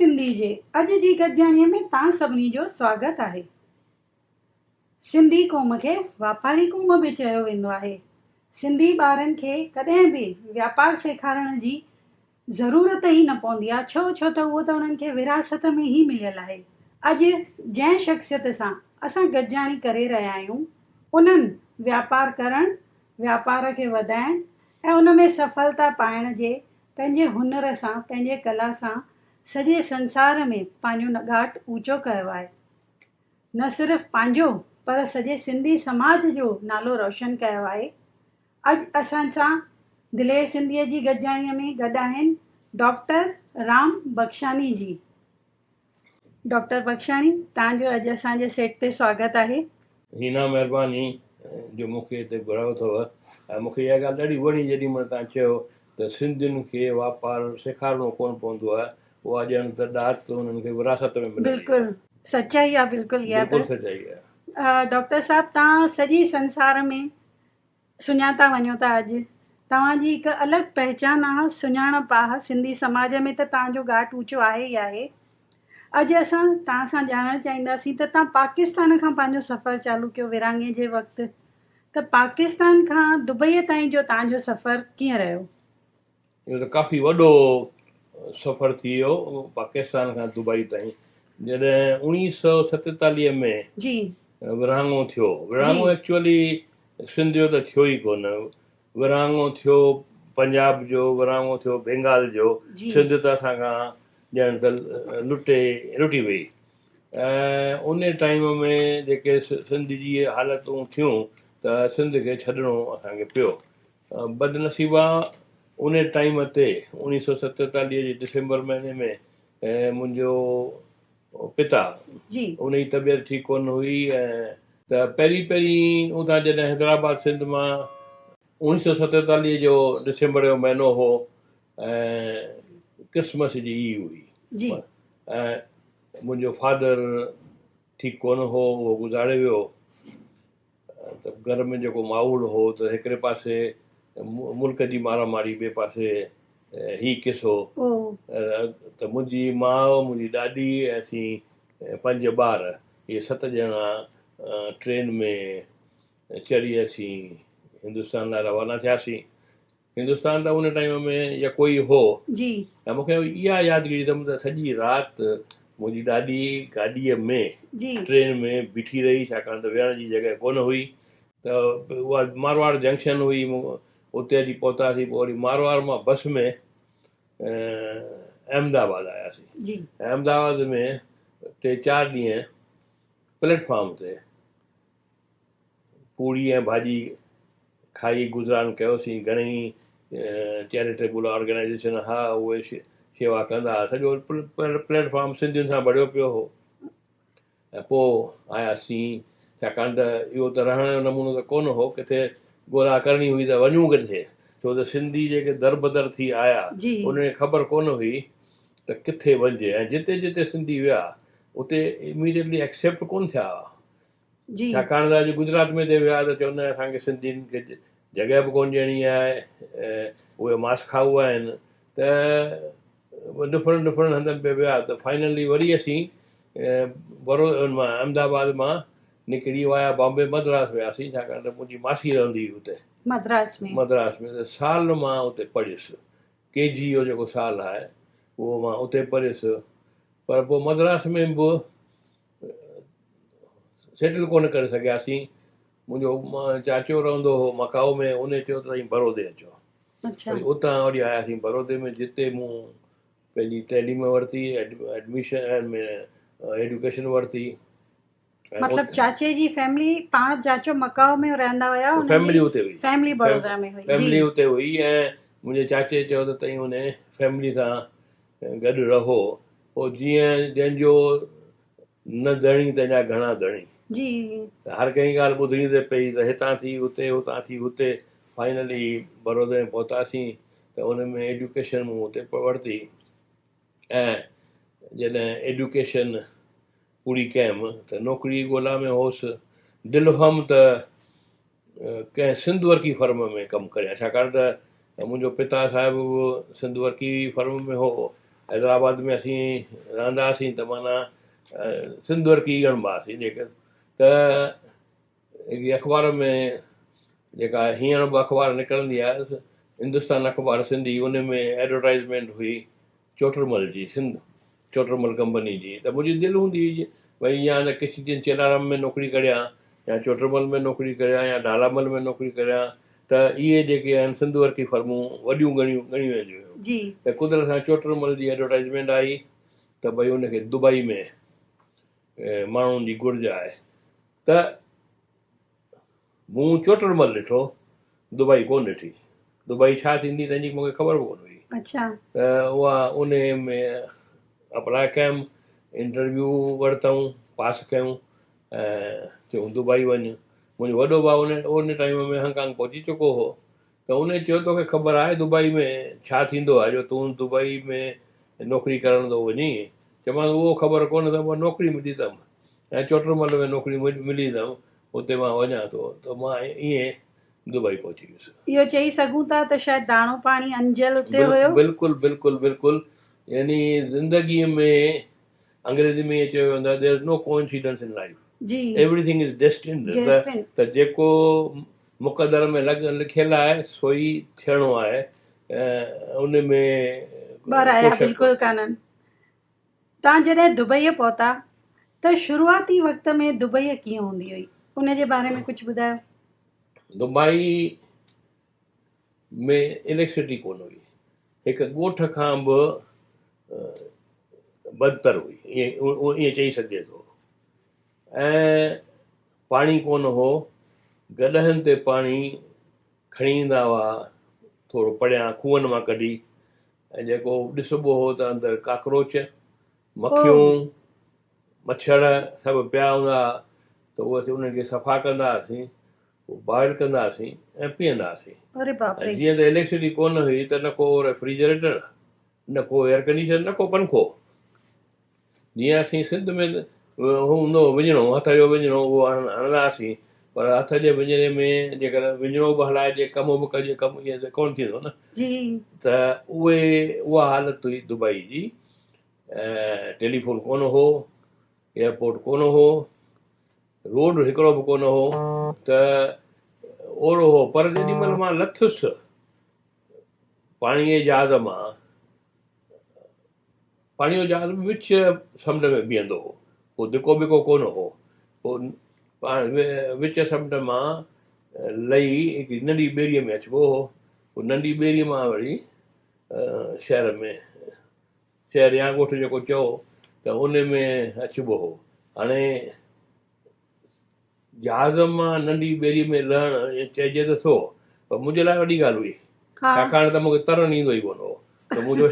सिंधी जे अॼु जी गॾिजाणीअ में तव्हां सभिनी जो स्वागत आहे। सिंधी क़ौम खे वापारी क़ौम बि चयो वेंदो आहे। सिंधी ॿारनि खे कॾहिं बि वापारु सेखारण जी ज़रूरत ई न पवंदी आहे, छो त उहो त उन्हनि खे विरासत में ई मिलियल आहे। अॼु जंहिं शख़्सियत सां असां गॾिजाणी करे रहिया आहियूं, उन्हनि वापारु करणु, वापार खे वधाइणु ऐं उन में सफलता पाइण जे पंहिंजे हुनर सां, पंहिंजे कला सां सॼे संसार में पंहिंजो नगाट ऊचो कयो आहे। न सिर्फ़ु पंहिंजो पर सॼे सिंधी समाज जो नालो रोशन कयो आहे। अॼु असां सां दिलेर सिंधीअ जी गॾिजाणीअ में गॾु आहिनि डॉक्टर राम बख्शानी जी। डॉक्टर बख्शानी, तव्हांजो अॼु असांजे सेट ते स्वागत आहे। हीना महिरबानी जो मूंखे हिते घुरायो अथव। ऐं मूंखे इहा ॻाल्हि ॾाढी वणी जेॾी महिल तव्हां चयो त सिंधियुनि खे वापारु सेखारिणो कोन पवंदो आहे, उहा ॼण त ॾात उन्हनि खे विरासत में मिली। बिल्कुलु सचाई आहे, बिल्कुलु इहा बिल्कुलु सचाई आहे। डॉक्टर साहब, तव्हां सॼी संसार में सुञाता वञो था। अॼु तव्हांजी हिकु अलॻि पहचान आहे, सुञाणप आहे। सिंधी समाज में त तव्हांजो घाट ऊचो आहे ई आहे। अॼु असां तव्हां सां ॼाणणु चाहींदासीं त तव्हां पाकिस्तान खां पंहिंजो सफ़र चालू कयो विरहाङे जे वक़्तु, त पाकिस्तान खां दुबईअ ताईं जो तव्हांजो सफ़र कीअं रहियो? इहो त काफ़ी वॾो सफ़र थी वियो, पाकिस्तान खां दुबई ताईं। जॾहिं 1947 में जी विरहाङो थियो, विरहाङो एक्चुअली सिंध जो त थियो ई कोन। विरहाङो थियो पंजाब जो, विरहाङो थियो बंगाल जो। सिंध त असां खां ॼण त लुटी वई। ऐं उन टाइम में जेके सिंध जी हालतूं थियूं त सिंध खे छॾिणो असांखे पियो। बदनसीबा उन टाइम ते 1947 जे डिसंबर महीने में मुंहिंजो पिता, उन जी तबियत ठीकु कोन हुई। ऐं त पहिरीं उतां जॾहिं हैदराबाद सिंध मां 1947 जो डिसंबर जो महीनो हो ऐं क्रिसमस जी ईव हुई। ऐं मुंहिंजो फादर ठीकु कोन हो, उहो गुज़ारे वियो। त घर में जेको माहौल हो त हिकिड़े पासे मुल्क जी मारामारी, ॿिए पासे ही किसो। त मुंहिंजी माउ, मुंहिंजी ॾाॾी ऐं असीं 5 ॿार, इहे 7 ॼणा ट्रेन में चढ़ी असीं हिंदुस्तान लाइ रवाना थियासीं। हिंदुस्तान त उन टाइम में या कोई हो। ऐं मूंखे इहा यादगिरी अथमि त सॼी राति मुंहिंजी ॾाॾी गाॾीअ में ट्रेन में बीठी रही, छाकाणि त वेहण जी जॻह कोन हुई। त उहा मारवाड़ जंक्शन हुई, उते अची पहुतासीं। पोइ वरी मारवाड़ मां बस में अहमदाबाद आयासीं। अहमदाबाद में 3-4 ॾींहं प्लेटफॉर्म ते पूड़ी ऐं भाॼी खाई गुज़रान कयोसीं। घणेई चैरिटेबल ऑर्गेनाइज़ेशन हा, उहे शेवा कंदा। सॼो प्लेटफॉर्म सिंधियुनि सां भरियो पियो हो। ऐं पोइ आयासीं, छाकाणि त इहो त रहण जो नमूनो त कोन हो। किथे ॻोल्हा करणी हुई त वञूं किथे, छो त सिंधी जेके दर बदर थी आया, उनखे ख़बर कोन हुई त किथे वञिजे। ऐं जिते जिते सिंधी विया उते इमीडिएटली एक्सेप्ट कोन थिया, छाकाणि त अॼु गुजरात में ते विया त चवंदा आहिनि असांखे सिंधियुनि खे जॻह बि कोन ॾियणी आहे, उहे मास खाऊ आहिनि। त डिफरेंट हंधनि पे विया। त फाइनली वरी असीं अहमदाबाद मां निकिरी वाया बॉम्बे मद्रास वियासीं, छाकाणि त मुंहिंजी मासी रहंदी हुई उते मद्रास में। त साल मां उते पढ़ियुसि, KG जो जेको साल आहे उहो मां उते पढ़ियुसि। पर पोइ मद्रास में बि सेटल कोन करे सघियासीं। मुंहिंजो चाचो रहंदो हो मकाऊ में, उन चयो त साईं बड़ौदे अचो। वरी उतां वरी आयासीं बड़ौदे में, जिते मूं पंहिंजी तइलीम वरिती, एडमिशन में एडुकेशन वरिती। मतलब चाचे जी फैमिली, पाण चाचो मकाऊ में रहंदा हुया, फैमिली उते हुई, फैमिली बड़ौदा में हुई, फैमिली उते हुई। ऐं मुंहिंजे चाचे चयो त तई उन फैमिली सां गॾु रहो। पोइ जीअं जंहिंजो न धणी तंहिंजा घणा धणी, त हर कंहिं ॻाल्हि ॿुधणी त पई, त हितां थी हुते, हुतां थी हुते। फाइनली बड़ौदे में पहुतासीं त उन में एडुकेशन मूं हुते वरिती। ऐं जॾहिं एडुकेशन पूरी कयमि त नौकिरी ॻोल्हा में होसि। दिलि हुअमि त कंहिं सिंध वर्की फर्म में कमु करियां, छाकाणि त मुंहिंजो पिता साहिबु बि सिंध वर्की फर्म में हो हैदराबाद में असीं रहंदा हुआसीं त माना सिंध वर्की ॻणिबा हुआसीं जेके त हिकिड़ी अख़बार में जेका हींअर बि अख़बार निकिरंदी आहे हिंदुस्तान अख़बार सिंधी, उन में एडवर्टाइज़मेंट हुई चोटरमल जी, सिंध चोटरमल कंपनी जी। त मुंहिंजी दिलि हूंदी हुई भई या त किसी दिन चेलाराम में नौकिरी करियां या चोटरमल में नौकिरी करियां या ढालामल में नौकिरी करियां, त इहे जेके आहिनि सिंध वर्की फर्मूं वॾियूं ॻणियूं वेंदियूं हुयूं। जी त कुदरत सां चोटरमल जी एडवर्टाइज़मेंट आई त भई उनखे दुबई में माण्हुनि जी घुर्ज आहे। त मूं चोटरमल ॾिठो, दुबई कोन ॾिठी। दुबई छा थींदी तंहिंजी मूंखे ख़बर कोन हुई। अच्छा त उहा उन में अप्लाई कयमि, इंटरव्यू वरितऊं, पास कयूं ऐं चयूं दुबई वञु। मुंहिंजो वॾो भाउ उन टाइम में हांगकांग पहुची चुको हो, त उन चयो तोखे ख़बर आहे दुबई में छा थींदो आहे जो तूं दुबई में नौकिरी करण थो वञी? चयोमांसि उहो ख़बर कोन, त मां नौकिरी मिली अथमि ऐं चोटरमल में नौकिरी मिली अथमि, उते मां वञा थो। त मां ईअं दुबई पहुची वियुसि। इहो चई सघूं था त शायदि दाणो पाणी अंजल उते हुयो। बिल्कुलु बिल्कुलु बिल्कुलु। यानी ज़िंदगीअ में अंग्रेज़ी में चयो वेंदो आहे there is no coincidence in life, जी एवरीथिंग इज़ डेस्टिन्ड। त जेको मुक़दर में लिखियलु आहे सो ई थियणो आहे, उन में ॿ राया बिल्कुलु कान्हनि। तव्हां जॾहिं दुबई पहुता त शुरूआती वक़्त में दुबई कीअं हूंदी हुई, उन जे बारे में कुझु ॿुधायो। दुबई में इलेक्ट्रिसिटी कोन हुई, हिकु ॻोठ खां बि बदतर हुई, ईअं चई सघिजे थो। ऐं पाणी कोन हो, गॾहनि ते पाणी खणी ईंदा हुआ थोरो परियां खूहनि मां कढी, ऐं जेको ॾिसबो हो त अंदरि काकरोच, मखियूं, मच्छर सभु पिया हूंदा, त उहे उन्हनि खे सफ़ा कंदा हुआसीं, बॉइल कंदा हुआसीं ऐं पीअंदा हुआसीं। अरे बाप रे। जीअं त इलेक्ट्रिसिटी कोन हुई त न को रेफ्रिजरेटर, न को एयर कंडीशनर, न को पंखो। जीअं असीं सिंध में हूंदो विञिणो, हथ जो विञिणो, उहो हणंदा हुआसीं, पर हथ जे विञिणे में जेकर विञिणो बि हलाइजे, कमु बि कजे, कमु ईअं त कोन थींदो न। त उहा हालत हुई दुबई जी। ऐं टेलीफोन कोन हो, एयरपोर्ट कोन हो, रोड हिकिड़ो बि कोन हो, त ओड़ो हो। पर जेॾी महिल मां लथुसि पाणीअ जे जहाज़ मां, पाणीअ जो जहाज़ विच समुंड में बीहंदो हो, पोइ धिको बिको कोन हो। पोइ विच समुंड मां लही हिकिड़ी नंढी ॿेड़ीअ में अचिबो हो, पोइ नंढी ॿेड़ीअ मां वरी शहर या ॻोठ जेको चओ त उन में अचिबो हो। हाणे जहाज़ मां नंढी ॿेड़ीअ में लहणु चइजे त सो, पर मुंहिंजे लाइ वॾी ॻाल्हि हुई, छाकाणि त मूंखे तरणु ईंदो ई कोन हो। त मुंहिंजो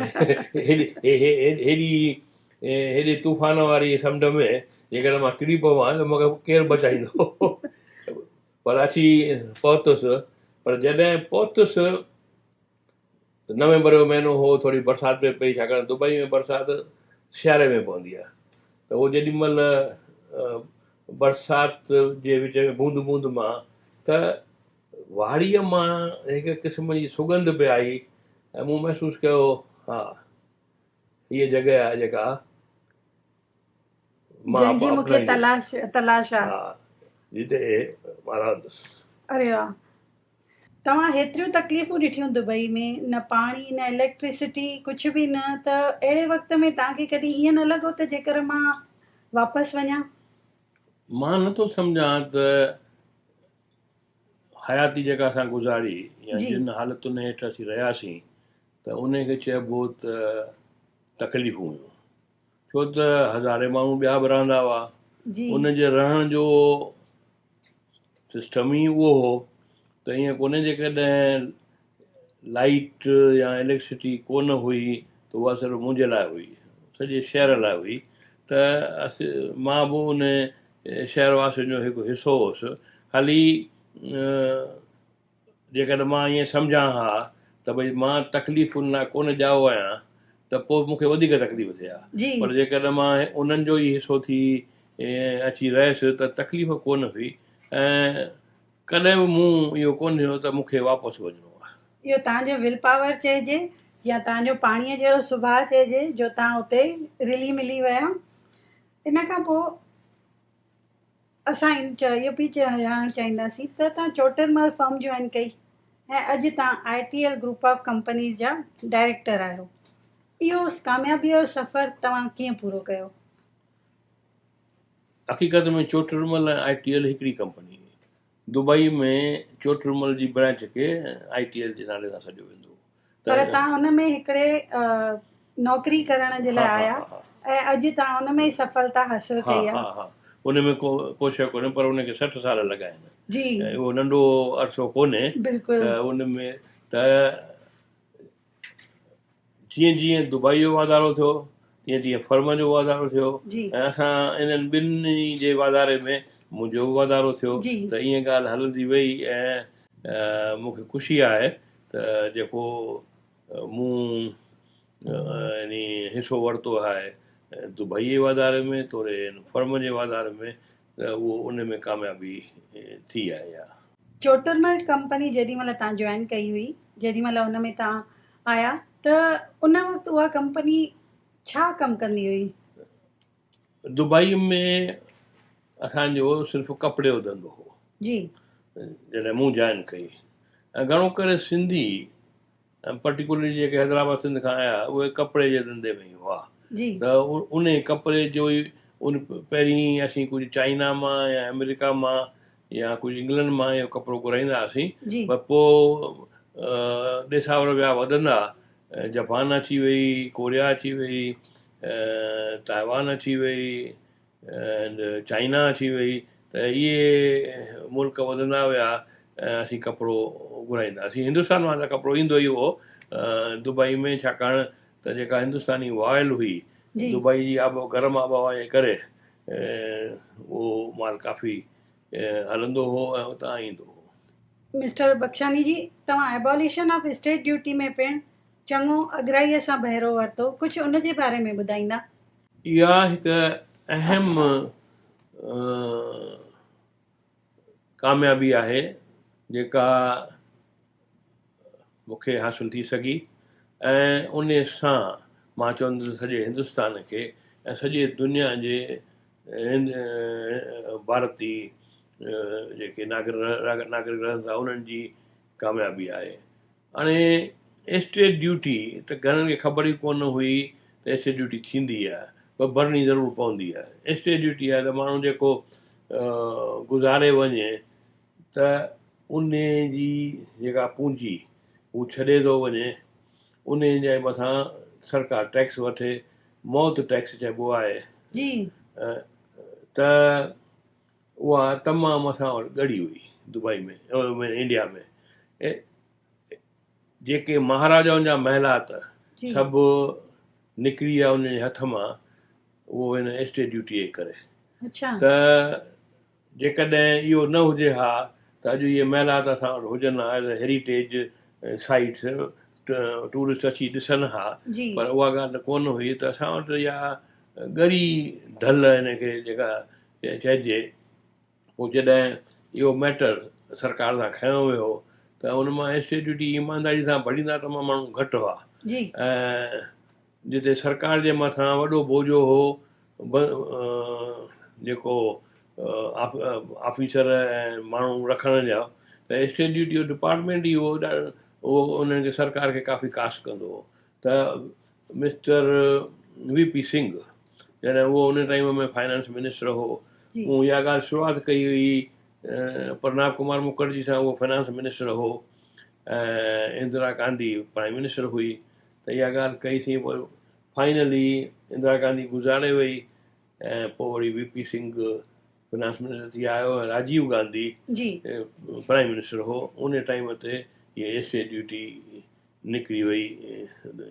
हेॾी तूफ़ान वारी समुंड में जेकर मां किरी पवां त मूंखे केरु बचाईंदो। पर अची पहुतुसि, पर जॾहिं पहुतुसि नवंबर जो महीनो हो, थोरी बरसाति में पई, छाकाणि दुबई में बरसाति सियारे में पवंदी आहे। त उहो जेॾी महिल बरसाति जे विच में बूंद बूंद मां त वाड़ीअ मां हिकु क़िस्म जी सुगंध पे आई, ऐं मूं महसूसु कयो हा हीअ जॻह आहे जेका जंहिंजी मूंखे तलाश आहे, जिते मां रहंदुसि। अरे वाह। तव्हां हेतिरियूं तकलीफ़ूं ॾिठियूं दुबई में, न पाणी न इलेक्ट्रिसिटी कुझु बि न, त अहिड़े वक़्त में तव्हांखे कॾहिं ईअं न लॻो त जेकर मां वापसि वञा? मां नथो सम्झां त हयाती जेका असां गुज़ारी या जिन हालतुनि हेठि असीं रहियासीं त उनखे चइबो त तकलीफ़ूं हुयूं, छो त हज़ारे माण्हू ॿिया बि रहंदा हुआ, उनजे रहण जो सिस्टम ई उहो हो। त ईअं कोन्हे जेकॾहिं लाइट या इलेक्ट्रिसिटी कोन हुई त उहा सिर्फ़ु मुंहिंजे लाइ हुई, सॼे शहर लाइ हुई। त मां बि उन शहरवासियुनि जो हिकु हिसो हुउसि। ख़ाली जेकॾहिं मां ईअं सम्झां हा त भई मां तकलीफ़ुनि लाइ कोन ॼाओ आहियां त पोइ मूंखे वधीक तकलीफ़ थिए हा, पर जेकॾहिं मां उन्हनि जो ई हिसो थी अची रहियसि त तकलीफ़ कोन हुई। ऐं कॾहिं बि मूं इहो कोन ॾिनो त मूंखे वापसि वञिणो आहे। इहो तव्हांजो विल पावर चइजे या तव्हांजो पाणीअ जहिड़ो सुभाउ चइजे जो तव्हां उते रिली मिली विया। इन खां पोइ असां इहो बि ॼाणणु चाहींदासीं त तव्हां चोटरमल फर्म जॉइन कई ऐं अॼु तव्हां ITL ग्रुप ऑफ कंपनीज़ जा डायरेक्टर आहियो। इहो कामयाबीअ जो सफ़र तव्हां कीअं पूरो कयो? हक़ीक़त में चोटरमल ऐं ITL हिकिड़ी कंपनी हुई। दुबई में चोटरमल जी ब्रांच खे ITL जे नाले सां सॾियो वेंदो। पर तव्हां हुन में हिकिड़े नौकिरी करण जे लाइ आया ऐं अॼु तव्हां हुन में ई सफलता हासिल कई आहे। उन में को शइ कोन्हे, पर उनखे 60 साल लॻा आहिनि जी। ऐं उहो नंढो अरसो कोन्हे। बिल्कुलु। त उन में त जीअं जीअं दुबई जो वाधारो थियो तीअं तीअं फर्म जो वाधारो थियो ऐं असां इन्हनि ॿिन्ही जे वाधारे में मुंहिंजो वाधारो थियो। त ईअं ॻाल्हि हलंदी वई ऐं मूंखे ख़ुशी आहे त जेको मूं यानी हिसो वरितो आहे दुबई जे वाधारे में तोड़े फर्म जे वाधारे में, त उहो उन में कामयाबी थी आहे। चोटरमल कंपनी जेॾी महिल तव्हां जॉइन कई हुई, जेॾी महिल हुन में तव्हां आया, त उन वक़्तु उहा कंपनी छा कमु कंदी हुई? दुबई में असांजो सिर्फ़ु कपिड़े जो धंधो हो जी जॾहिं मूं जॉइन कई। ऐं घणो करे सिंधी पर्टिकुलरली जेके हैदराबाद सिंध खां आया उहे कपिड़े जे धंधे में ई हुआ। त उन कपिड़े जो ई उन पहिरीं असीं कुझु चाइना मां या अमेरिका मां या कुझु इंग्लैंड मां इहो कपिड़ो घुराईंदा हुआसीं। पर पोइ ॾेसावर विया वधंदा, जापान अची वई, कोरिया अची वई, ताइवान अची वई, चाइना अची वई। त इहे मुल्क वधंदा विया ऐं असीं कपिड़ो घुराईंदा हुआसीं। हिंदुस्तान मां त कपिड़ो ईंदो ई हो दुबई में, छाकाणि त जेका हिंदुस्तानी ऑयल हुई दुबई जी गरम आबहवा जे करे उहो माल काफ़ी हलंदो हो ऐं उतां ईंदो हो। मिस्टर बख्शानी जी, तव्हां एबॉलिशन ऑफ स्टेट ड्यूटी में पिणु चङो अॻराईअ सां बहिरो वरितो, कुझु उन जे बारे में ॿुधाईंदा? इहा हिकु अहम कामयाबी आहे जेका मूंखे हासिलु थी सघी ऐं उन सां मां चवंदुसि सॼे हिंदुस्तान खे ऐं सॼे दुनिया जे भारती जेके नागरिक रहनि था उन्हनि जी कामयाबी आहे। हाणे स्टेट ड्यूटी त घणनि खे ख़बर ई कोन हुई त स्टेट ड्यूटी थींदी आहे, पर भरणी ज़रूरु पवंदी आहे। स्टेट ड्यूटी आहे त माण्हू जेको गुज़ारे वञे त उन जी जेका पूंजी हू छॾे थो वञे, उन जे मथां सरकार टैक्स वठे, मौत टैक्स चइबो आहे। त उहा तमामु असां वटि ॻड़ी हुई दुबई में, इंडिया में। जेके महाराजाउनि जा महिलात सभु निकिरी विया उन जे हथ मां, उहो हिन स्टेट ड्यूटीअ जे करे। त जेकॾहिं इहो न हुजे हा त अॼु इहे महिलात असां वटि हुजनि हा, as a heritage sites, tourist अची ॾिसनि हा, पर उहा ॻाल्हि कोन हुई। त असां वटि इहा ॻरी ढल हिनखे जेका चइजे, पोइ जॾहिं इहो मैटर सरकार सां खयों वियो त उन मां स्टेट ड्यूटी ईमानदारी सां भरींदा तमामु माण्हू घटि हुआ ऐं जिते सरकार जे मथां वॾो बोझो हो जेको ऑफिसर ऐं माण्हू रखण जा, त स्टेट ड्यूटी जो डिपार्टमेंट ई उहो उन्हनि खे सरकार खे काफ़ी कास्ट कंदो हो। त मिस्टर VP सिंह जॾहिं उहो उन टाइम में फाइनेंस मिनिस्टर हो, मूं इहा ॻाल्हि शुरूआति कई हुई, प्रणब कुमार मुखर्जी सां उहो फाइनेंस मिनिस्टर हो ऐं इंदिरा गांधी प्राइम मिनिस्टर हुई। त इहा ॻाल्हि कईसीं, पोइ फाइनली इंदिरा गांधी गुज़ारे वई ऐं पोइ वरी VP सिंह फाइनेंस मिनिस्टर थी आयो ऐं राजीव गांधी प्राइम मिनिस्टर हो। उन टाइम ते इहे स्टेट ड्यूटी निकिरी वई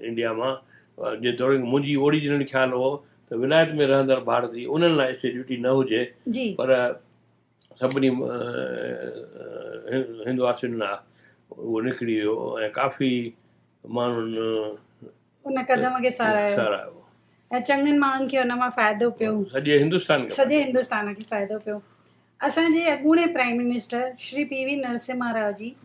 इंडिया मां, जेतोणीकि मुंहिंजी ओरिजिनल ख़्यालु हो त विलायत में रहंदड़ भारती उन्हनि लाइ स्टेट ड्यूटी न हुजे, पर सभिनी हिंदवासियुनि लाइ उहो निकिरी वियो ऐं काफ़ी माण्हुनि उन कदम खे सारायो ऐं चङनि माण्हुनि खे हुन मां फ़ाइदो पियो, सॼे हिंदुस्तान खे फ़ाइदो पियो। असांजे अॻूणे prime minister Shri PV Narasimha Rao ji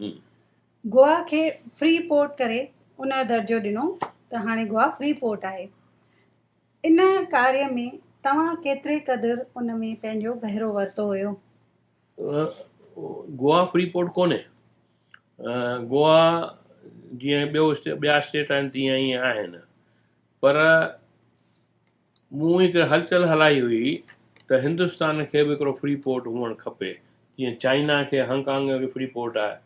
Goa खे फ्री पोर्ट करे उन जो दर्जो ॾिनो त हाणे गोवा फ्री पोर्ट आहे। इन कार्य में तव्हां केतिरे क़दुरु उन में पंहिंजो बहिरो वरितो हुयो? गोवा फ्री पोर्ट कोन्हे। गोवा जीअं ॿिया स्टेट आहिनि तीअं ई आहिनि, पर मूं हिकु हलचल हलाई हुई त हिंदुस्तान खे बि हिकिड़ो फ्री पोर्ट हुअणु खपे। जीअं चाइना खे हांगकांग में बि फ्री पोर्ट आहे,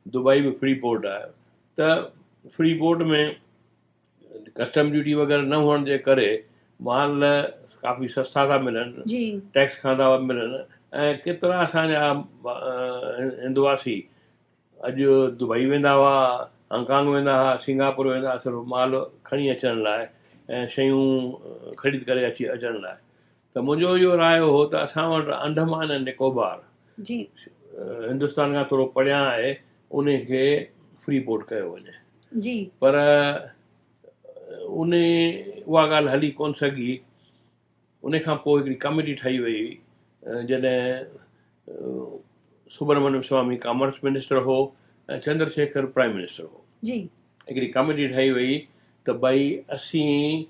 दुबई बि फ्री पोर्ट आहे, त फ्री पोर्ट में कस्टम ड्यूटी वग़ैरह न हुअण जे करे माल काफ़ी सस्ता था मिलनि, टैक्स खां मिलनि, ऐं केतिरा असांजा हिंदवासी अॼु दुबई वेंदा हुआ, हांगकांग वेंदा हुआ, सिंगापुर वेंदा हुआ, सिर्फ़ु माल खणी अचण लाइ ऐं शयूं ख़रीद करे अचण लाइ। त मुंहिंजो इहो राय हो त असां वटि अंडमान ऐं निकोबार हिंदुस्तान खां थोरो परियां आहे, उन खे फ्री पोर्ट कयो वञे। पर उहा ॻाल्हि हली कोन सघी। उन खां पोइ हिकिड़ी कमेटी ठही वई जॾहिं सुब्रमण्यम स्वामी कॉमर्स मिनिस्टर हो ऐं चंद्रशेखर प्राइम मिनिस्टर हो। हिकिड़ी कमेटी ठही वई त भई असीं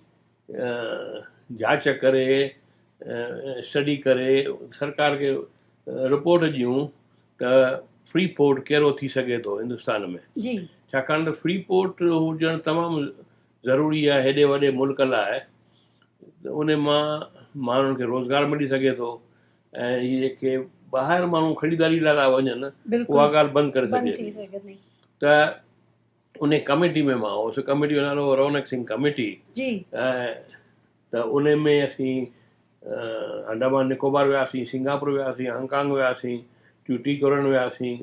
जांच करे स्टडी करे सरकार खे रिपोर्ट ॾियूं त फ्री पोर्ट कहिड़ो थी सघे थो हिंदुस्तान में। छाकाणि त फ्री पोर्ट हुजणु तमामु ज़रूरी आहे हेॾे वॾे मुल्क लाइ। उन मां माण्हुनि खे रोज़गार मिली सघे थो ऐं इहे जेके ॿाहिरि माण्हू ख़रीदारी लाइ था वञनि उहा ॻाल्हि बंदि करे सघे। त उन कमेटी में मां हुउसि। कमेटी जो नालो रौनक सिंह कमेटी। त उन में असीं अंडमान निकोबार वियासीं, सिंगापुर वियासीं, हांगकांग वियासीं, ट्यूटीकोरन वियासीं,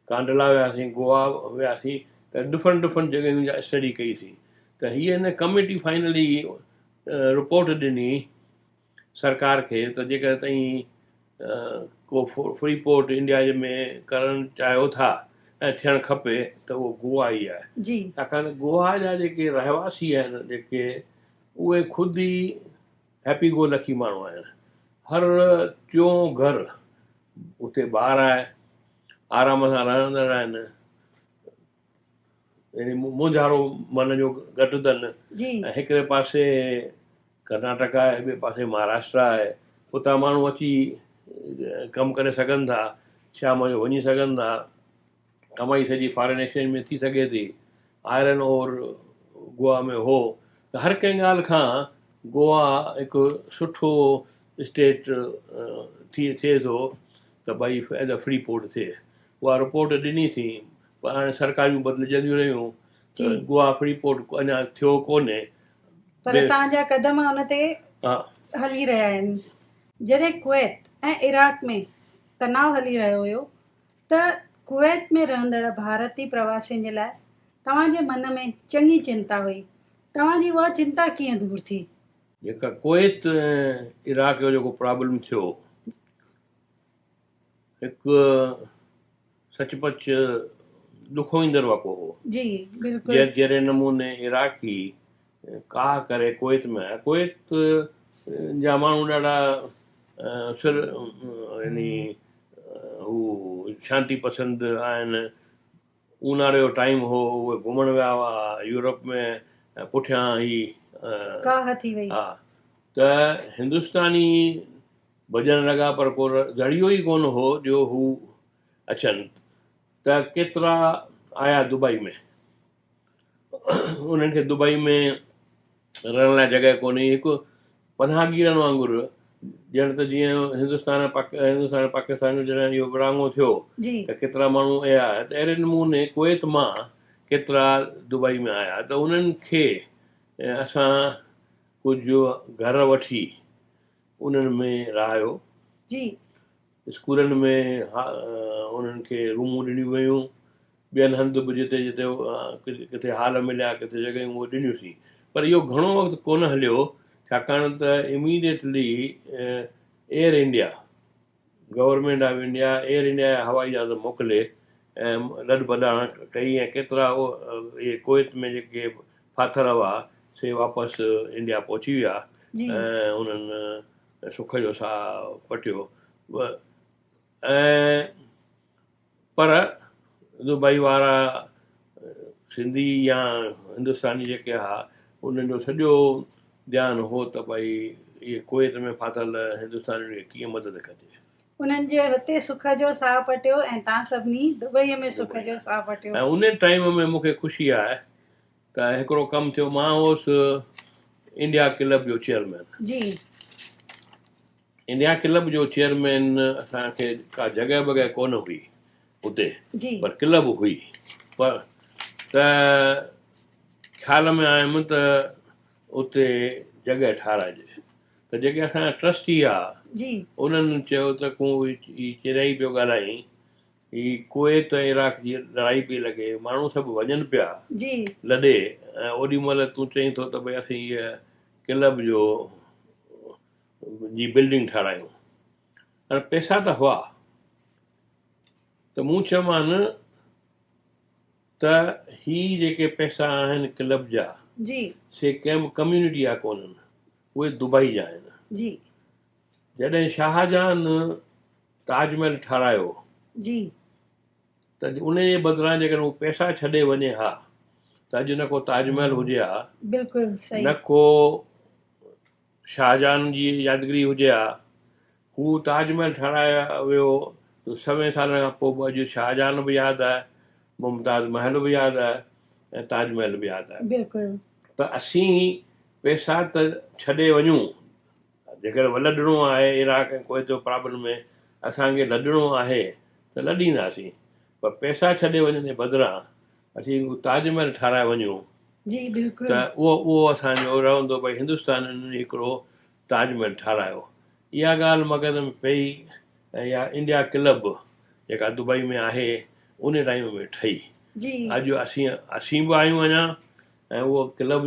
कांडला वियासीं, गोवा वियासीं। त डिफरेंट जॻहियुनि जा स्टडी कईसीं। त हीअ हिन कमेटी फाइनली रिपोर्ट ॾिनी सरकार खे त जेकर तव्हीं को फ्री पोर्ट इंडिया में करणु चाहियो था ऐं थियणु खपे त उहो गोवा ई आहे। छाकाणि गोवा जा जेके रहवासी आहिनि जेके उहे ख़ुदि ई हैप्पी गो लकी माण्हू आहिनि। हर टियों घर उते ॿार आहे, आराम सां रहंदड़ आहिनि, यानी मुंझारो मन जो घटि अथनि। ऐं हिकिड़े पासे कर्नाटका आहे, ॿिए पासे महाराष्ट्र आहे। उतां माण्हू अची कमु करे सघनि था, शाम जो वञी सघनि था, कमाई सॼी फॉरेन एक्सचेंज में थी सघे थी। आयरन और गोवा में हो त हर कंहिं ॻाल्हि खां गोवा हिकु सुठो स्टेट थिए थो त भई एज अ फ्री पोर्ट थिए। उहा रिपोर्ट ॾिनीसीं, पर हाणे सरकारियूं बदिलजंदियूं रहियूं त गोवा फ्री पोर्ट अञा थियो कोन्हे। पर तव्हांजा कदम उन ते हली रहिया आहिनि। जॾहिं कुवैत ऐं इराक में तनाव हली रहियो हुयो त कुवैत में रहंदड़ भारतीय प्रवासियुनि जे लाइ तव्हांजे मन में चङी चिंता हुई। तव्हांजी उहा चिंता कीअं दूरि थी? जेका कुवैत इराक जो जेको प्रॉब्लम थियो, हिकु सचपच ॾुखो ईंदड़ वाक़ो हो। जहिड़े नमूने इराकी काह करे कुवैत में आया। कुवैत जा माण्हू ॾाढा यानी हू शांती पसंद आहिनि। ऊन्हारे जो टाइम हो, उहे घुमण विया हुआ यूरोप में, पुठियां ई काह थी वई। हा, त हिंदुस्तानी भॼण लॻा, पर को ज़रियो ई कोन हो जो हू अचनि। त केतिरा आया दुबई में, उन्हनि खे दुबई में रहण लाइ जॻह कोन्हे। हिकु पनाहगीरनि वांगुरु ॼण त जीअं हिंदुस्तान पाकिस्तान जो जॾहिं इहो विरहाङो थियो त केतिरा माण्हू आया, त अहिड़े नमूने कुवैत मां केतिरा दुबई में आया। त उन्हनि खे असां कुझु घर वठी उन्हनि में रहायो। स्कूलनि में उन्हनि खे रूमूं ॾिनियूं वयूं। ॿियनि हंधि बि जिते जिते किथे हाल मिलिया, किथे जॻहियूं उहे ॾिनियूंसीं। पर इहो घणो वक़्तु कोन हलियो, छाकाणि त immediately air India, government of India air India हवाई जहाज़ मोकिले ऐं लॾ भॼाण कई। ऐं केतिरा इहे कुवैत में जेके फाथल हुआ से वापसि इंडिया पहुची विया ऐं उन्हनि सुख जो साहु पटियो। ऐं पर दुबई वारा सिंधी या हिंदुस्तानी जेके हुआ उन्हनि जो सॼो ध्यानु हो त भई इहे कुवैत में फाथल हिंदुस्तानियुनि खे कीअं मदद कजे। उन्हनि जे हुते सुख जो साहु पटियो ऐं तव्हां सभिनी दुबईअ में सुख जो साहु पटियो। ऐं उन टाइम में मूंखे ख़ुशी आहे त हिकिड़ो कमु थियो, मां हुउसि इंडिया क्लब जो चेयरमैन। जी। इंडिया क्लब जो चेयरमैन असांखे का जॻह वॻह कोन हुई उते, जी। पर क्लब हुई। पर त ख़्याल में आयुमि त उते जॻह ठाराइजे। त जेके असांजा ट्रस्टी आहे जी। उन्हनि चयो त को ही चिरई पियो ॻाल्हाई, ही कुवैत इराक़ जी लड़ाई पई लॻे, माण्हू सभु वञनि पिया जी। लॾे, ऐं ओॾी महिल तूं चईं थो त भई असीं हीअ क्लब जो जी बिल्डिंग ठारायूं। पर पैसा त हुआ, त मूं चयोमांनि त ही जेके पैसा आहिनि क्लब जा, जी। से कंहिं कम्यूनिटी जा कोन्हनि, उहे दुबई जा आहिनि। जी। जॾहिं शाहजहान ताजमहल ठारायो जी। त उन जे बदिरां जेकॾहिं हू पैसा छॾे वञे हा त अॼु न को ताजमहल हुजे हा, बिल्कुलु सही, न को शाहजहान जी यादगिरी हुजे हा। हू ताजमहल ठाराया वियो त 100 सालनि खां पोइ अॼु शाहजहान बि यादि आहे, मुमताज़ महल बि यादि आहे, ऐं ताजमहल बि यादि आहे। बिल्कुलु। त असीं पैसा त छॾे वञूं, जेकर लॾणो आहे इराक़ ऐं कुवैत जो प्रॉब्लम में असांखे लॾणो आहे त लॾींदासीं, पर पैसा छॾे वञण जे बदिरां असीं ताजमहल ठाराए वञूं जी। बिल्कुलु। त उहो असांजो रहंदो भई हिंदुस्तानियुनि हिकिड़ो ताजमहल ठारायो। इहा ॻाल्हि मगज़ में पई, ऐं इहा इंडिया क्लब जेका दुबई में आहे उन टाइम में ठही। जी। अॼु असीं बि आहियूं अञा, ऐं उहो क्लब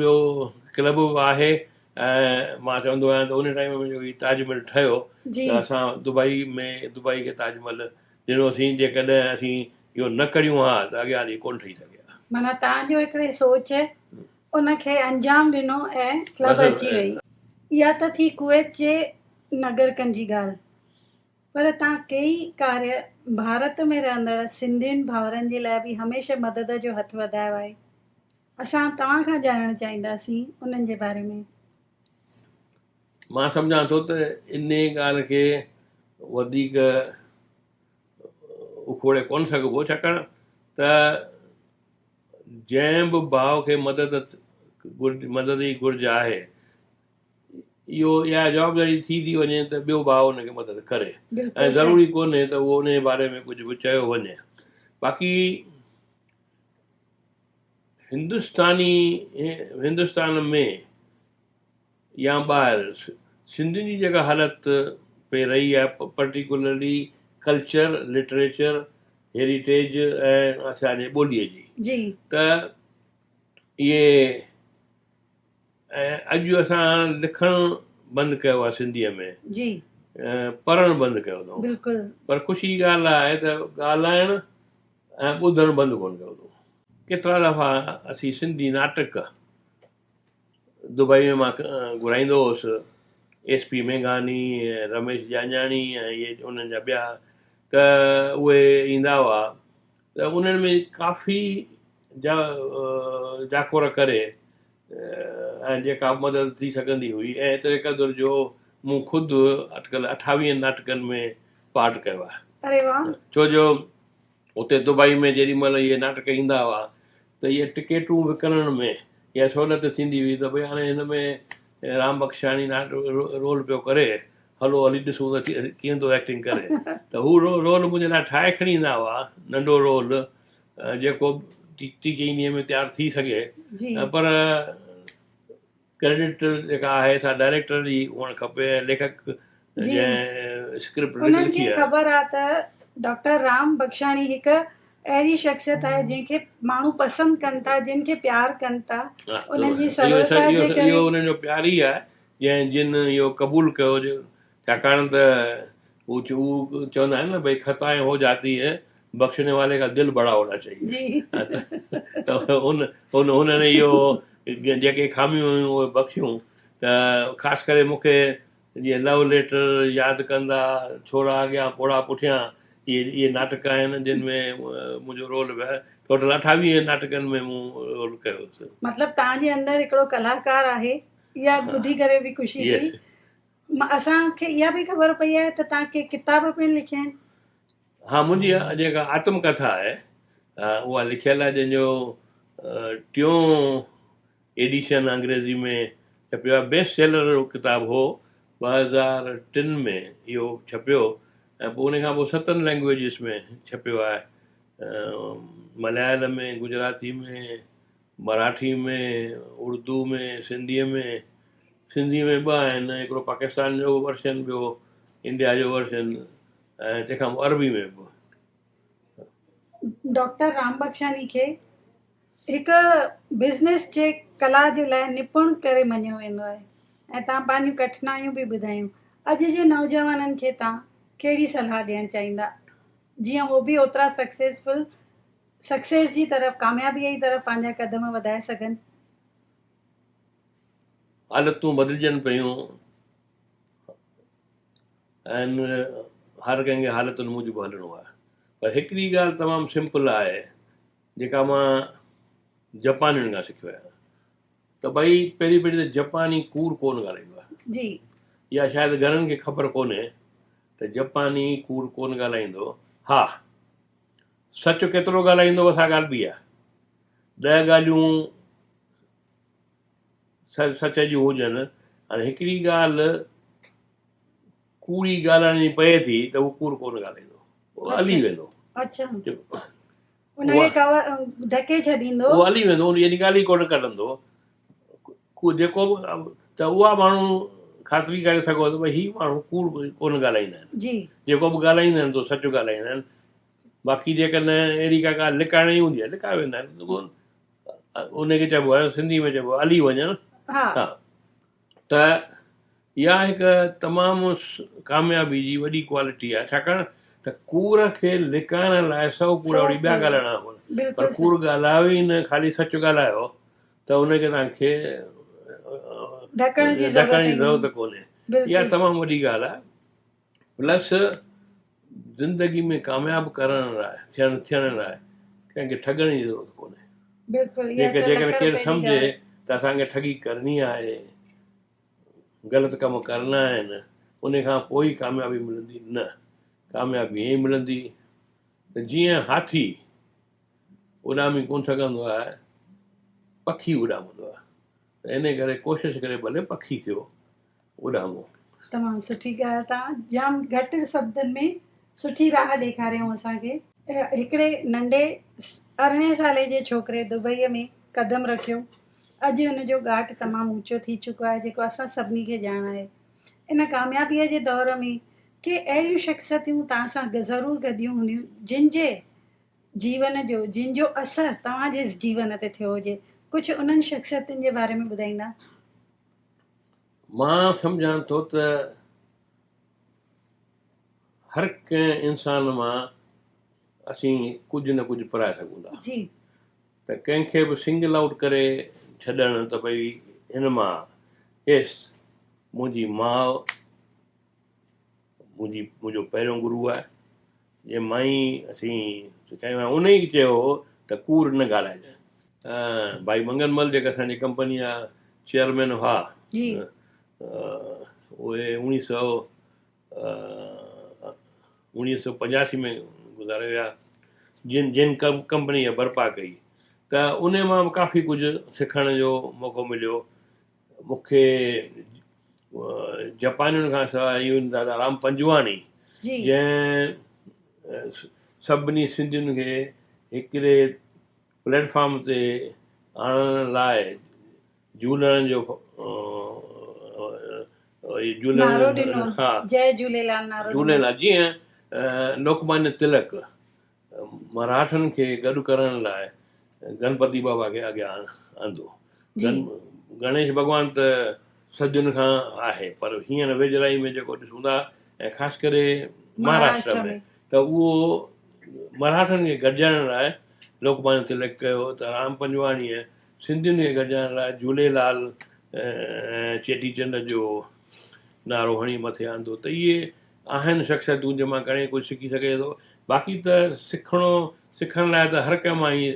बि आहे। ऐं मां चवंदो आहियां त उन टाइम में जो ही ताजमहल ठहियो त असां दुबई खे ताजमहल ॾिनोसीं। जेकॾहिं असीं इहो न करियूं हा त अॻियां हली कोन ठही सघे हा। माना तव्हांजो हिकिड़ी सोच उनखे अंजाम ॾिनो ऐं क्लब अची वई। इहा त थी कुवैत जे नगरकनि जी ॻाल्हि, पर तव्हां कई कार्य भारत में रहंदड़ सिंधियुनि भाउरनि जे लाइ बि हमेशह मदद जो हथु वधायो आहे। असां तव्हां खां ॼाणणु चाहींदासीं उन्हनि जे बारे में। मां सम्झां थो त इन ॻाल्हि खे वधीक उखोड़े कोन सघिबो, छाकाणि त जंहिं बि भाउ खे मदद जी घुर्ज आहे, इहा जवाबदारी थी वञे त ॿियो भाउ हुनखे मदद करे, ऐं ज़रूरी कोन्हे त उहो उन जे बारे में कुझु बि चयो वञे। बाक़ी हिंदुस्तान में या ॿाहिरि सिंधियुनि जी जेका हालति पे रही आहे, पर्टिकुलरली कल्चर, लिटरेचर, हेरिटेज ऐं असांजे ॿोलीअ जी, त इहे अॼु असां लिखणु बंदि कयो आहे सिंधीअ में, पढ़णु बंदि कयो अथऊं, पर ख़ुशी जी ॻाल्हि आहे त ॻाल्हाइणु ऐं ॿुधणु बंदि कोन कयो अथऊं। केतिरा दफ़ा असीं सिंधी नाटक दुबई में मां घुराईंदो हुउसि, SP मेघानी, रमेश जांजाणी ऐं इहे उन्हनि जा ॿिया, त उहे ईंदा हुआ त उन्हनि में काफ़ी जाखोर करे ऐं जेका मदद थी सघंदी हुई, ऐं एतिरे क़दुरु जो मूं ख़ुदि अॼुकल्ह 28 नाटकनि में पार्ट कयो आहे। छो जो उते दुबई में जेॾी महिल इहे नाटक ईंदा हुआ त इहे टिकेटूं विकिणण में इहा सहूलियत थींदी हुई त भई हाणे हिन में राम बख्शाणी रोल पियो करे, हलो हली ॾिसूं त कीअं थो एक्टिंग करे। त हू रोल मुंहिंजे लाइ ठाहे खणी ईंदा हुआ, नंढो रोल जेको टी चईं ॾींहं में तयारु थी सघे, पर क्रेडिट जेका आहे सा डायरेक्टर जी हुअणु खपे, लेखक जंहिं स्क्रिप्ट लिखी आहे। ख़बर आहे त डॉक्टर राम बख्शाणी हिकु अहिड़ी शख़्सियत आहे जंहिंखे माण्हू पसंदि कनि था, जिन खे प्यारु कनि था, उन्हनि जी सरलता जे करे इहो उन्हनि जो प्यार ई आहे जिन इहो क़बूलु कयो, छाकाणि त हू चवंदा आहिनि न भई ख़ताएं हो जाती है, बख़्शने वाले का दिलि बड़ा होना चाहिए। त हुननि इहो जेके खामियूं हुयूं उहे बख़्शियूं। त ख़ासि करे मूंखे जीअं लव लेटर, यादि कंदा, छोरा अॻियां पोड़ा पुठियां, इहे नाटक आहिनि जिन में मुंहिंजो रोल बि आहे। त टोटल 28 नाटकनि में मूं रोल कयो हुउसि। मतिलबु तव्हांजे अंदरि हिकिड़ो कलाकार आहे, इहा ॿुधी करे बि ख़ुशी थी। यस। असांखे इहा बि ख़बर पई आहे त तव्हां के किताब पिण लिखिया आहिनि। हा, मुंहिंजी जेका आत्मकथा आहे उहा लिखियलु आहे, जंहिंजो टियों एडिशन अंग्रेज़ी में छपियो आहे। बेस्ट सेलर किताबु हो 2003 में इहो छपियो, ऐं पोइ उन खां पोइ 7 लैंग्वेजिस में छपियो आहे, मलयालम में, गुजराती में, मराठी में, उर्दू में, सिंधीअ में। सिंधी में 2 आहिनि, हिकिड़ो पाकिस्तान जो वर्शन, ॿियो इंडिया जो वर्शन, ऐं तंहिंखां पोइ अरबी में बि। डॉक्टर राम बख्शानी खे हिकु बिज़नेस जे कला जे लाइ निपुण करे मञियो वेंदो आहे, ऐं तव्हां पंहिंजूं कठिनाइयूं बि ॿुधायूं। अॼु जे नौजवाननि खे तव्हां कहिड़ी सलाह ॾियणु चाहींदा, जीअं उहो बि ओतिरा सक्सेस जी तरफ़, कामयाबीअ जी तरफ़ पंहिंजा क़दम वधाए सघनि? हालतूं बदिलजनि पियूं, ऐं हर कंहिंखे हालतुनि मूजिबि हलिणो आहे। पर हिकिड़ी ॻाल्हि तमामु सिंपल आहे, जेका मां जापानियुनि खां सिखियो आहे, त भई पहिरीं त जापानी कूड़ कोन ॻाल्हाईंदो आहे जी। इहा शायदि घणनि खे ख़बर कोन्हे त जापानी कूड़ कोन ॻाल्हाईंदो। हा, सच केतिरो ॻाल्हाईंदो असां ॻाल्हि बि आहे। 10 ॻाल्हियूं सच जूं हुजनि, हाणे हिकिड़ी ॻाल्हि कूड़ी ॻाल्हाइणी पए थी त उहो कूड़ कोन ॻाल्हाईंदो, उहो हली वेंदो। अच्छा, उनखे ढके छॾींदो, उहो हली वेंदो, यानी ॻाल्हि ई कोन कढंदो। जेको बि त उहा माण्हू ख़ातिरी करे सघो त भई हीउ माण्हू कूड़ कोन ॻाल्हाईंदा आहिनि। जी। जेको बि ॻाल्हाईंदा आहिनि त सच ॻाल्हाईंदा आहिनि। बाक़ी जेकॾहिं अहिड़ी का ॻाल्हि लिकाइणी हूंदी आहे, लिकाए वेंदा आहिनि। उनखे चइबो आहे, सिंधी में चइबो आहे हली वञणु। हा, त इहा हिकु तमामु कामयाबी जी वॾी क्वालिटी आहे, छाकाणि त कूड़ खे लिकाइण लाइ 100 कूड़ वरी ॿिया ॻाल्हाइणा पवनि। पर कूड़ ॻाल्हायो ई न, ख़ाली सच ॻाल्हायो त उनखे तव्हांखे ढकण जी ज़रूरत कोन्हे। इहा तमामु वॾी ॻाल्हि आहे। प्लस ज़िंदगी में कामयाबु करण लाइ, थियण लाइ कंहिंखे ठगण जी ज़रूरत कोन्हे। जेकॾहिं केरु सम्झे त असांखे ठगी करणी आहे, ग़लति कम करणा आहिनि, उन खां पोइ ई कामयाबी मिलंदी, न कामयाबी ईअं ई मिलंदी त जीअं हाथी उॾामी कोन सघंदो आहे, पखी उॾामंदो आहे। त इन करे कोशिशि करे भले पखी थियो, उॾामो। तमामु सुठी ॻाल्हि, तव्हां जाम घटि शब्दनि में सुठी राह ॾेखारियऊं असांखे। हिकिड़े नंढे 18 साले जे छोकिरे दुबईअ में क़दम रखियो, अॼु हुनजो घाट तमामु ऊचो थी चुको आहे, जेको असां सभिनी खे ॼाण आहे। इन कामयाबीअ जे दौर में के अहिड़ियूं शख़्सियतूं तव्हां सां ज़रूरु गॾियूं हूंदियूं जिन जो असरु तव्हांजे जीवन ते थियो हुजे, कुझु उन्हनि शख़्सियतुनि जे बारे में ॿुधाईंदा? मां सम्झां थो त हर कंहिं इंसान मां असीं कुझु न कुझु पराए सघूं था। जी। त कंहिंखे बि सिंगल आउट करे छॾणु त भई हिन मां हेसि मुंहिंजी माउ मुंहिंजो पहिरियों गुरू आहे, जे माई असीं सेखारियो आहे। उन ई चयो त कूड़ न ॻाल्हाइजे। भाई मंगनमल जेका असांजी कंपनी जा चेयरमैन हुआ, उहे 1985 में गुज़ारे विया, जिन कंपनी बर्पा कई। त उन मां बि काफ़ी कुझु सिखण जो मौक़ो मिलियो मूंखे। जापानियुनि खां सवाइ इहो दादा राम पंजवाणी, जंहिं सभिनी सिंधियुनि खे हिकिड़े प्लेटफॉर्म ते आणण लाइ झूलण जो हा, जय झूलेलाल। जीअं लोकमान्य तिलक मराठनि खे गॾु करण लाइ गणपति बाबा खे अॻियां आंदो। गणेश भॻवानु त सदियुनि खां आहे, पर हींअर वेझराई में जेको ॾिसूं था, ऐं ख़ासि करे महाराष्ट्र में, त उहो मराठनि खे गॾिजाइण लाइ लोकमान्य तिलक कयो। त राम पंजवाणीअ सिंधियुनि खे गॾिजाइण लाइ झूलेलाल चेटीचंड जो नारो हणी मथे आंदो। त इहे आहिनि शख़्सियतूं जंहिंमां घणे कुझु सिखी सघे थो। बाक़ी त सिखण लाइ त हर कंहिं मां ई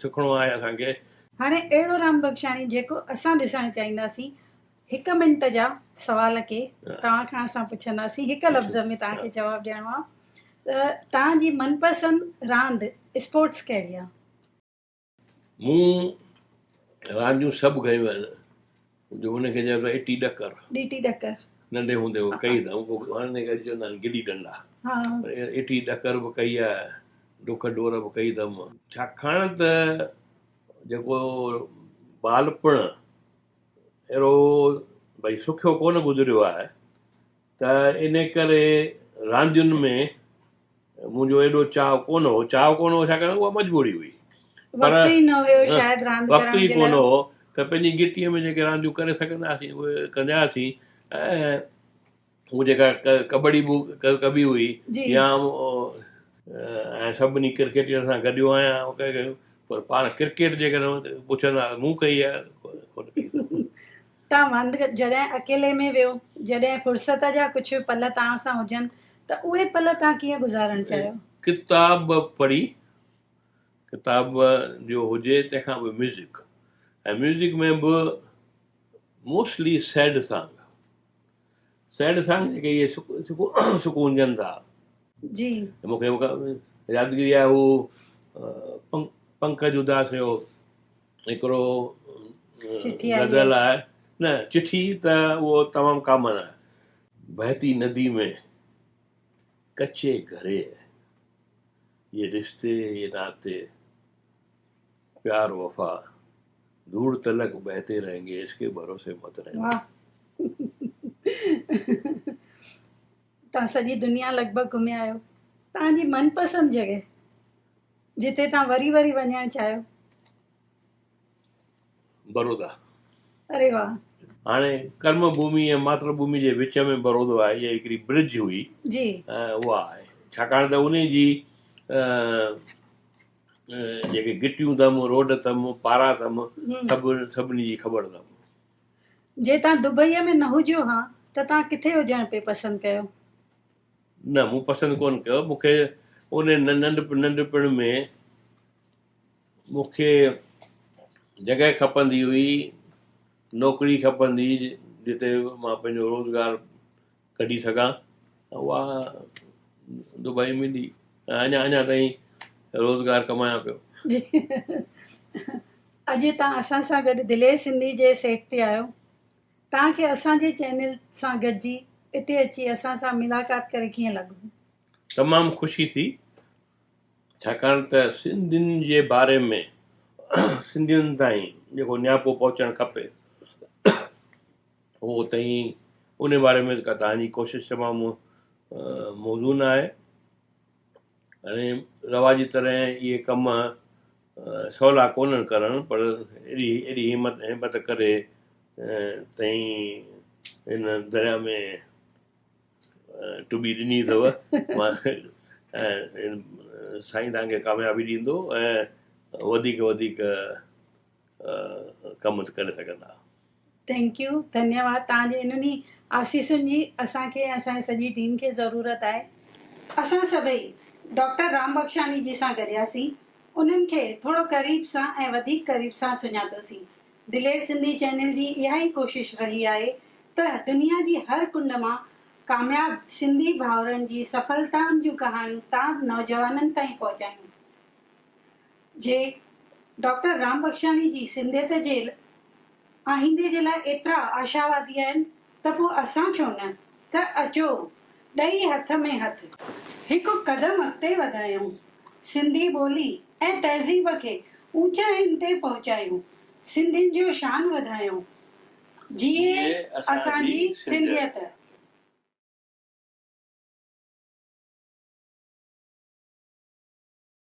सिखणो आहे असांखे। हाणे अहिड़ो राम बख्शाणी जेको असां ॾिसणु चाहींदासीं, 1 मिंट जा सवाल के तव्हां खां असां पुछंदासीं, 1 लफ़्ज़ में तव्हांखे जवाबु ॾियणो आहे। त तव्हांजी मनपसंदि रांदि स्पोर्ट्स कहिड़ी आहे? मूं रांदियूं सभु कयूं आहिनि, जो हुनखे चइबो आहे इटी ॾकर। ॾीटी ॾकर नंढे हूंदे उहो कई अथऊं, पोइ हाणे चवंदा आहिनि गिल्ली डंडा। हा, इटी ॾकर बि कई आहे, डुक डोर बि कई अथमि। छाकाणि त जेको बालपण अहिड़ो भई सुठो कोन गुज़रियो आहे, त इन करे रांदियुनि में मुंहिंजो एॾो चाव कोन हो। छाकाणि उहा मजबूरी हुई, वक़्तु ई न हुयो शायदि रांदि वक़्तु करण ई जे कोन लाइ। हो त पंहिंजी गिटीअ में जेके रांदियूं करे सघंदासीं उहे कंदासीं। ऐं उहा जेका कबडी कबी हुई जी। या ऐं सभिनी क्रिकेटर सां गॾियो आहियां कयूं, पर पाण क्रिकेट जेकॾहिं पुछंदा मूं कई आहे कोन कई। तव्हां वांदे जॾहिं अकेले में वियो, जॾहिं फुर्सत जा कुझु पल तव्हां सां हुजनि, त उहे पल तव्हां कीअं गुज़ारणु चाहियो? किताब पढ़ी, किताब जो हुजे, तंहिंखां पोइ म्यूज़िक। ऐं म्यूज़िक में बि मोस्टली सैड सॉन्ग जेके इहे सुकून ॾियनि था। जी। मूंखे यादगिरी आहे हू पंकज उदास जो हिकिड़ो गज़ल आहे न, चिठी, त उहो तमामु कॉमन आहे। बहती नदी में कच्चे घरे, ये रिश्ते ये नाते, प्यार वफा दूर तलक बहते रहेंगे, इसके भरोसे मत रहेंगे। तव्हां सॼी दुनिया लॻभॻि घुमिया आहियो। तव्हांजी मनपसंदि जॻह जिते तव्हां वरी वरी वञणु चाहियो? बड़ौदा। अरे वाह। हाणे कर्म भूमि ऐं मातृभूमि जे विच में बड़ौदो आहे, इहा हिकिड़ी ब्रिज हुई जी। उहा आहे, छाकाणि त उन जी जेके गिटियूं अथमि, रोड अथमि, पारा अथमि, सभिनी जी ख़बर अथमि। जे तव्हां दुबईअ में न हुजो हा त तव्हां किथे हुजणु पे पसंदि कयो? न, मूं पसंदि कोन कयो। मूंखे उन नंढपण में मूंखे जॻह खपंदी हुई, नौकिरी खपंदी जिते मां पंहिंजो रोज़गार कढी सघां। उहा दुबई मिली, अञा ताईं रोज़गार कमायां पियो। अॼु तव्हां असां सां गॾु दिलेर सिंधी जे सेट ते आहियो। तव्हांखे असांजे चैनल सां गॾिजी हिते अची असां सां मुलाक़ात करे कीअं लॻो? तमामु ख़ुशी थी, छाकाणि त सिंधियुनि जे बारे में सिंधियुनि ताईं जेको न्यापो पहुचणु खपे, उहो ताईं उन बारे में तव्हांजी कोशिशि तमामु मौज़ून आहे। हाणे रवाजी तरह इहे कम सवला कोन्हनि करणु, पर एॾी हिमत करे ताईं हिन दरिया में टुॿी ॾिनी अथव। मां साईं तव्हांखे कामयाबी ॾींदो ऐं वधीक कमु करे सघंदा। थैंक यू, धन्यवाद। तव्हांजे इन्हनि आसीसुनि जी असांखे ऐं असांजी सॼी टीम खे ज़रूरत आहे। असां सभई डॉक्टर राम बख्शाणी जी सां गॾियासीं, उन्हनि खे थोरो क़रीब सां ऐं वधीक क़रीब सां सुञातोसीं। दिलेर सिंधी चैनल जी इहा ई कोशिशि रही आहे त दुनिया जी हर कुंड मां कामयाब सिंधी भाउरनि जी सफलताउनि जूं कहाणियूं तव्हां नौजवाननि ताईं पहुचायूं। जे डॉक्टर राम बख्शाणी जी सिंधियत जे आईंदे जे लाइ एतिरा आशावादी आहिनि त पोइ असां छो न, त अचो ॾेई हथ में हथ हिकु क़दम अॻिते वधायूं, सिंधी ॿोली ऐं तहज़ीब खे ऊचाइयुनि ते पहुचायूं, सिंधियुनि जो शान वधायूं। जीए असांजी सिंधियत।